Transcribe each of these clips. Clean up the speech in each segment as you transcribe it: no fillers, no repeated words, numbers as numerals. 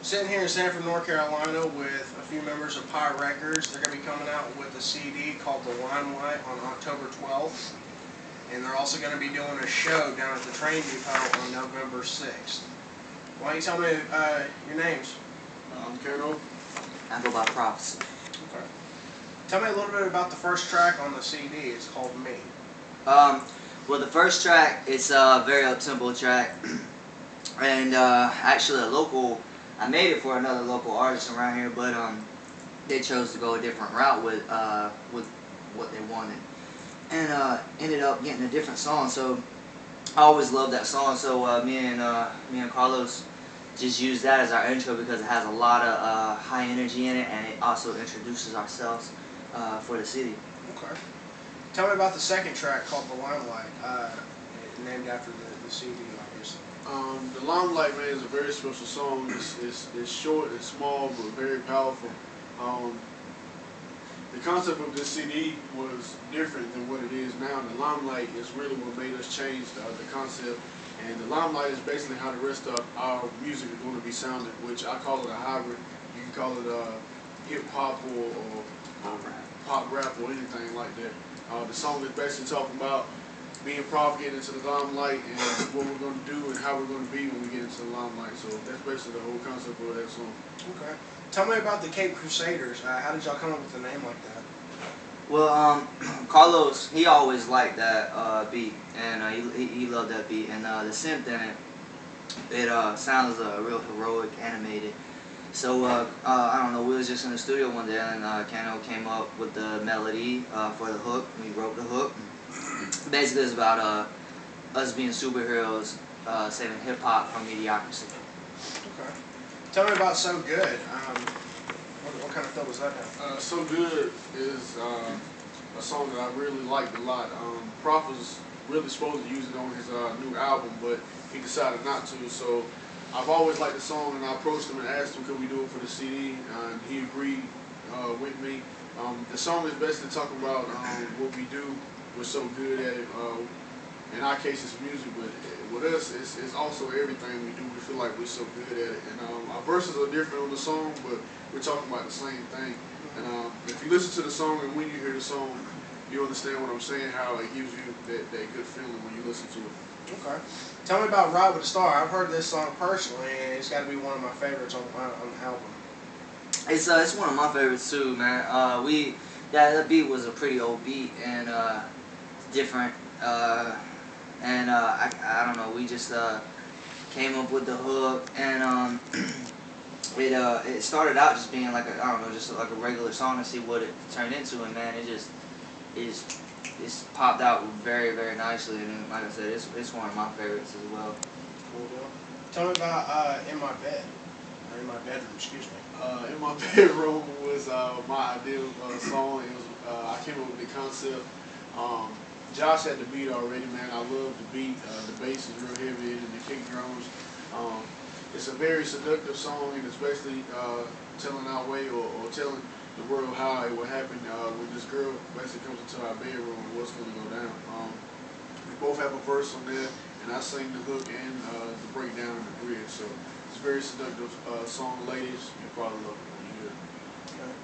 Sitting here in Sanford, North Carolina with a few members of p.i.e Records. They're going to be coming out with a CD called the LimeLight on October 12th. And they're also going to be doing a show down at the train depot on November 6th. Why don't you tell me your names? I'm Caino. I go by ProfeSee. Okay. Tell me a little bit about the first track on the CD. It's called Me. Well, the first track, it's a very up-tempo track. And actually I made it for another local artist around here, but they chose to go a different route with what they wanted, and ended up getting a different song. So I always loved that song. So me and Carlos just used that as our intro because it has a lot of high energy in it, and it also introduces ourselves for the city. Okay. Tell me about the second track called the LimeLight, named after the CD, obviously. The LimeLight, man, is a very special song. It's short, it's small, but very powerful. The concept of this CD was different than what it is now. The LimeLight is really what made us change the concept. And the LimeLight is basically how the rest of our music is going to be sounded, which I call it a hybrid. You can call it hip-hop or pop rap or anything like that. The song is basically talking about being Prof getting into the limelight and what we're going to do and how we're going to be when we get into the limelight. So that's basically the whole concept of that song. Okay. Tell me about the Cape Crusaders. How did y'all come up with a name like that? Well, Carlos, he always liked that beat, and he loved that beat, and the synth in it sounds real heroic, animated. So I don't know, we was just in the studio one day, and Caino came up with the melody for the hook. We wrote the hook. Basically, it's about us being superheroes, saving hip hop from mediocrity. Okay. Tell me about So Good. What kind of feel does that have? So Good is a song that I really liked a lot. Prof was really supposed to use it on his new album, but he decided not to. So I've always liked the song, and I approached him and asked him could we do it for the CD, and he agreed with me. The song is basically talking about what we do. We're so good at it. In our case, it's music, but with us, it's also everything we do. We feel like we're so good at it. And our verses are different on the song, but we're talking about the same thing. And if you listen to the song and when you hear the song, you understand what I'm saying, how it gives you that good feeling when you listen to it. Okay. Tell me about Ride with a Star. I've heard this song personally, and it's got to be one of my favorites on the album. It's one of my favorites too, man. That beat was a pretty old beat, and different, and I don't know, we just came up with the hook, and it started out just being like just like a regular song to see what it turned into, and man, it's popped out very, very nicely, and like I said, it's one of my favorites as well. Cool deal. Tell me about In My Bed, or In My Bedroom, excuse me. In My Bedroom was my ideal song. It was I came up with the concept. Josh had the beat already, man. I love the beat. The bass is real heavy, and the kick drums. It's a very seductive song, and it's basically telling our way or telling the world how it will happen when this girl basically comes into our bedroom and what's going to go down. We both have a verse on there, and I sing the hook and the breakdown and the bridge. So it's a very seductive song, ladies. You'll probably love it when you hear it. Okay.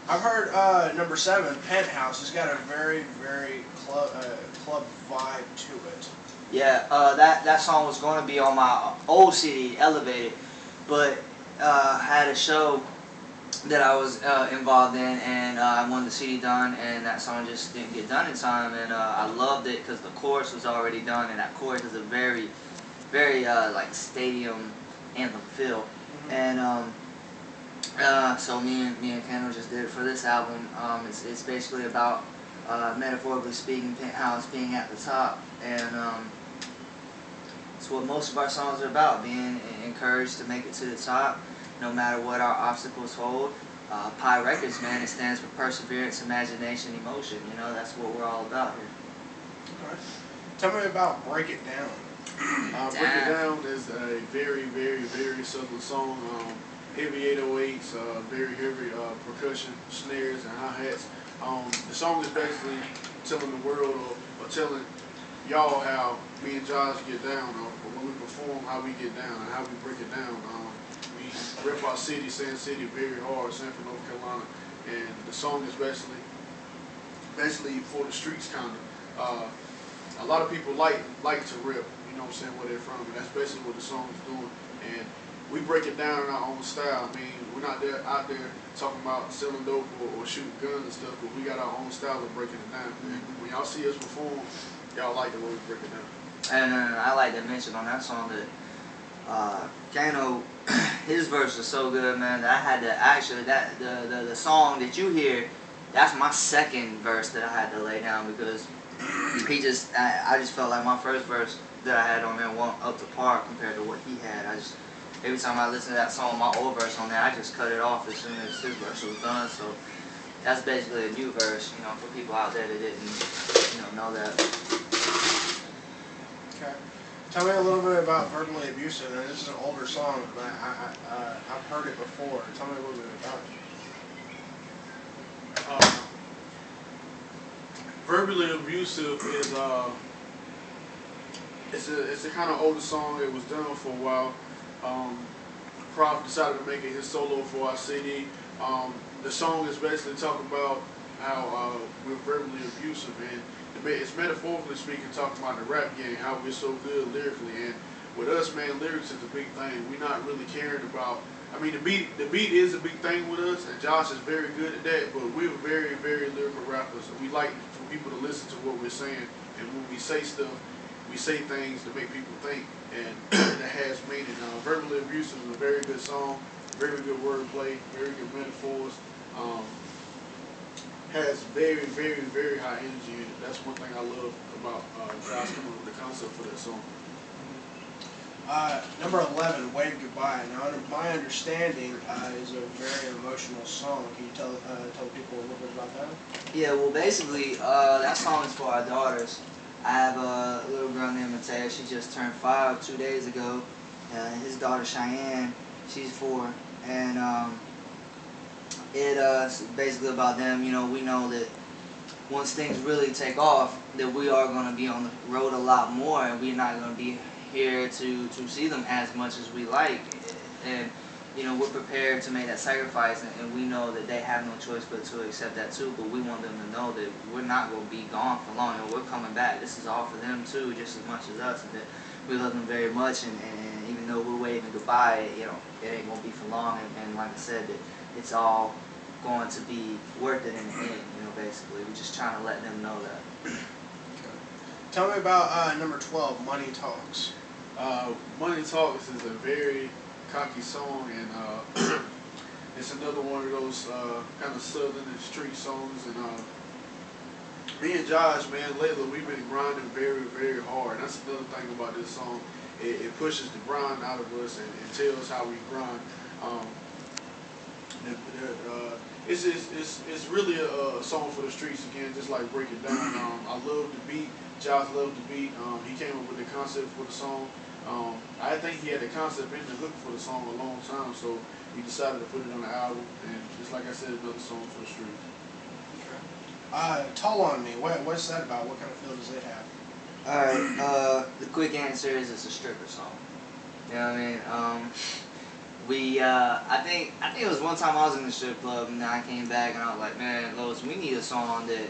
I've heard number 7, Penthouse, has got a very, very club vibe to it. Yeah, that song was going to be on my old CD, Elevated, but I had a show that I was involved in, and I wanted the CD done, and that song just didn't get done in time, and I loved it because the chorus was already done, and that chorus is a very, very like stadium anthem feel. And so me and Caino just did it for this album. It's basically about metaphorically speaking, Penthouse being at the top, and it's what most of our songs are about, being encouraged to make it to the top no matter what our obstacles hold. p.i.e Records, man, it stands for perseverance, imagination, emotion. You know, that's what we're all about here. Okay. Tell me about Break It Down. Break It Down is a very, very, very simple song. Heavy 808s, very heavy percussion, snares, and hi-hats. The song is basically telling the world or telling y'all how me and Josh get down, or when we perform, how we get down and how we break it down. We rep our city, Sand City, very hard, Sanford, North Carolina, and the song is basically for the streets, kind of. A lot of people like to rep, you know what I'm saying, where they're from, and that's basically what the song is doing. And we break it down in our own style. I mean, we're not out there talking about selling dope or shooting guns and stuff, but we got our own style of breaking it down. And when y'all see us perform, y'all like the way we break it down. And I like to mention on that song that Caino, his verse is so good, man, that I had to actually, the song that you hear, that's my second verse that I had to lay down, because I just felt like my first verse that I had on there wasn't up to par compared to what he had. Every time I listen to that song, my old verse on there, I just cut it off as soon as his verse was done. So that's basically a new verse, you know, for people out there that didn't, know that. Okay. Tell me a little bit about Verbally Abusive. Now, this is an older song, but I've heard it before. Tell me a little bit about it. Verbally Abusive is it's a kind of older song. It was done for a while. Prof decided to make it his solo for our CD. The song is basically talking about how we're verbally abusive, and it's metaphorically speaking talking about the rap game, how we're so good lyrically. And with us, man, lyrics is a big thing. We're not really caring about, I mean, the beat is a big thing with us, and Josh is very good at that, but we're very, very lyrical rappers. We like for people to listen to what we're saying, and when we say stuff, we say things to make people think, and that has meaning. Verbally Abusive is a very good song, very good wordplay, very good metaphors. Has very, very, very high energy in it. That's one thing I love about Josh coming up with the concept for that song. Number 11, Wave Goodbye. Now, under my understanding, is a very emotional song. Can you tell people a little bit about that? Yeah, well, basically, that song is for our daughters. I have a little girl named Matea. She just turned 5 2 days ago. His daughter Cheyenne, she's 4, and it's basically about them. You know, we know that once things really take off, that we are going to be on the road a lot more, and we're not going to be here to see them as much as we like. And you know, we're prepared to make that sacrifice, and we know that they have no choice but to accept that too. But we want them to know that we're not going to be gone for long, and we're coming back. This is all for them too, just as much as us, and that we love them very much. And even though we're waving goodbye, you know, it ain't going to be for long. And like I said, that it's all going to be worth it in the end. You know, basically, we're just trying to let them know that. Okay. Tell me about number 12, Money Talks. Money Talks is a very cocky song, and it's another one of those kind of southern and street songs. And me and Josh, man, lately we've been grinding very, very hard. That's another thing about this song. It pushes the grind out of us and tells how we grind. It's really a song for the streets again, just like Break It Down. I love the beat. Josh loved the beat. He came up with the concept for the song. I think he had the concept in the hook for the song a long time, so we decided to put it on the album. And just like I said, another song for the streets. Okay. Tall on Me. What's that about? What kind of feel does it have? All right. The quick answer is it's a stripper song. You know what I mean? I think it was one time I was in the strip club, and then I came back and I was like, man, Lois, we need a song that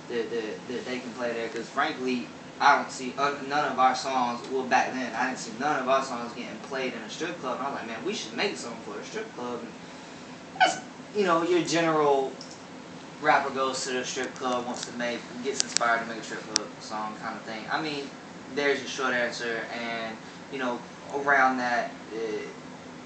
they can play there, because frankly, I don't see none of our songs. Well, back then I didn't see none of our songs getting played in a strip club. And I was like, man, we should make a song for a strip club. And that's, you know, your general rapper goes to the strip club, gets inspired to make a strip club song kind of thing. I mean, there's your short answer, and you know, around that.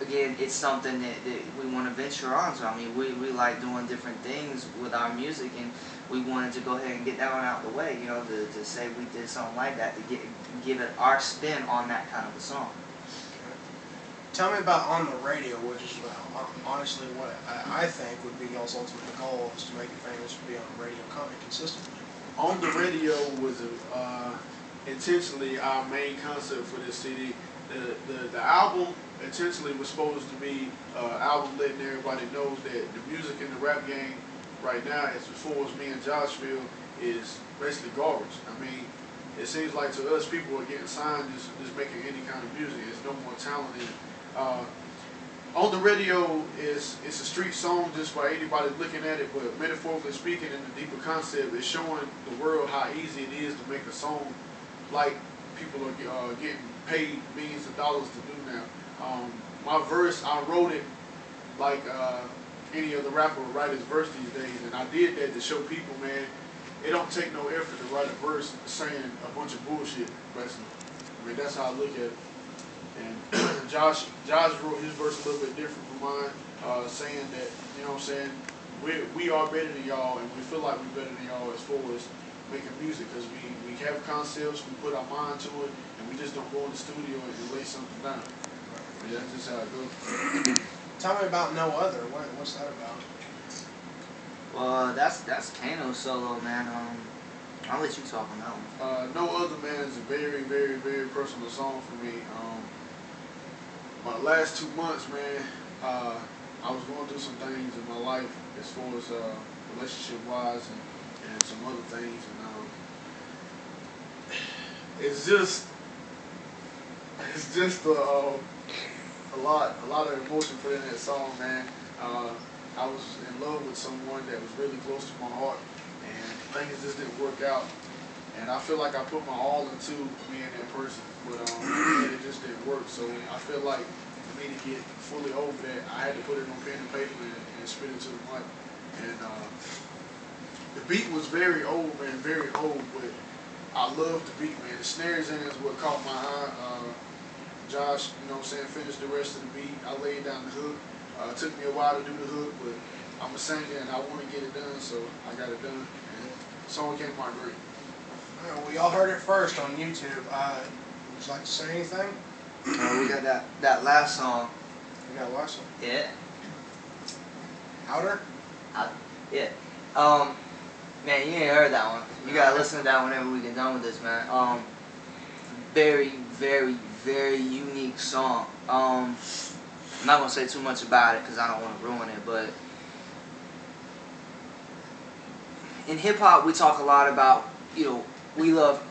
Again, it's something that we want to venture on. So I mean, we like doing different things with our music, and we wanted to go ahead and get that one out the way. You know, to say we did something like that, to give it our spin on that kind of a song. Okay. Tell me about On the Radio, which is honestly what I think would be y'all's ultimate goal, is to make it famous for being on the radio consistently. On the Radio was intentionally our main concept for this CD. The album intentionally was supposed to be an album letting everybody know that the music in the rap game right now, as far as me and Josh feel, is basically garbage. I mean, it seems like to us, people are getting signed just making any kind of music. There's no more talent in it. on the radio it's a street song just by anybody looking at it, but metaphorically speaking, in the deeper concept, it's showing the world how easy it is to make a song like people are getting paid millions of dollars to do now. My verse, I wrote it like any other rapper would write his verse these days, and I did that to show people, man, it don't take no effort to write a verse saying a bunch of bullshit, basically. I mean, that's how I look at it. And Josh wrote his verse a little bit different from mine, saying that, you know what I'm saying, we are better than y'all, and we feel like we're better than y'all as far as making music, because we have concepts, we put our mind to it, and we just don't go in the studio and lay something down. But that's just how it goes. Tell me about No Other. What's that about? Well, that's Caino's solo, man. I'll let you talk on that one. No Other, man, is a very, very, very personal song for me. My last 2 months, man, I was going through some things in my life as far as relationship-wise and some other things, and it's just a lot of emotion put in that song, man. I was in love with someone that was really close to my heart, and things just didn't work out. And I feel like I put my all into being that person, but it just didn't work. So I feel like for me to get fully over that, I had to put it on pen and paper and spit it to the mic. And the beat was very old, man, very old, but I love the beat, man. The snares in it is what caught my eye. Josh, you know what I'm saying, finished the rest of the beat. I laid down the hook. It took me a while to do the hook, but I'm a singer and I want to get it done, so I got it done. And the song came out great. We all heard it first on YouTube. Would you like to say anything? We got that last song. We got last one. Yeah. Outer? Yeah. Man, you ain't heard that one. You gotta listen to that whenever we get done with this, man. Very, very, very unique song. I'm not gonna say too much about it because I don't want to ruin it, but in hip hop we talk a lot about, you know, we love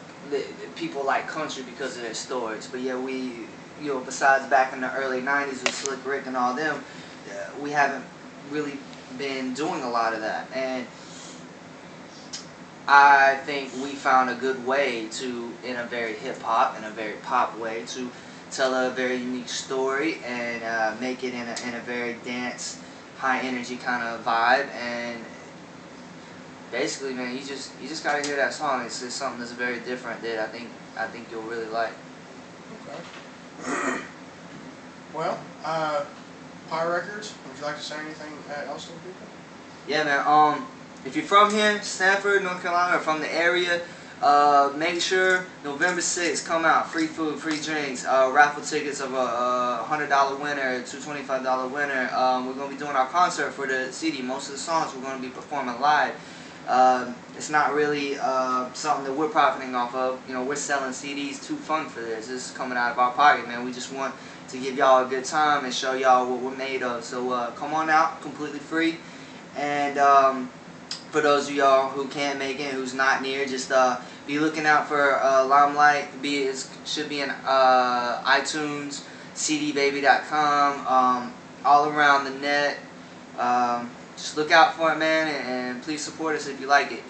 people like country because of their stories, but yeah, we, you know, besides back in the early 90s with Slick Rick and all them, we haven't really been doing a lot of that, and I think we found a good way to, in a very hip hop, in a very pop way, to tell a very unique story and make it in a very dance, high energy kind of vibe. And basically, man, you just gotta hear that song. It's something that's very different that I think you'll really like. Okay. Well, p.i.e Records. Would you like to say anything else to the people? Yeah, man. If you're from here, Stanford, North Carolina, or from the area, make sure November 6th, come out. Free food, free drinks, raffle tickets of a $100 winner, $225 winner. We're going to be doing our concert for the CD. Most of the songs we're going to be performing live. It's not really something that we're profiting off of. You know, we're selling CDs too fun for this. This is coming out of our pocket, man. We just want to give y'all a good time and show y'all what we're made of. So come on out, completely free. And for those of y'all who can't make it, who's not near, just be looking out for LimeLight. It should be in iTunes, cdbaby.com, all around the net. Just look out for it, man, and please support us if you like it.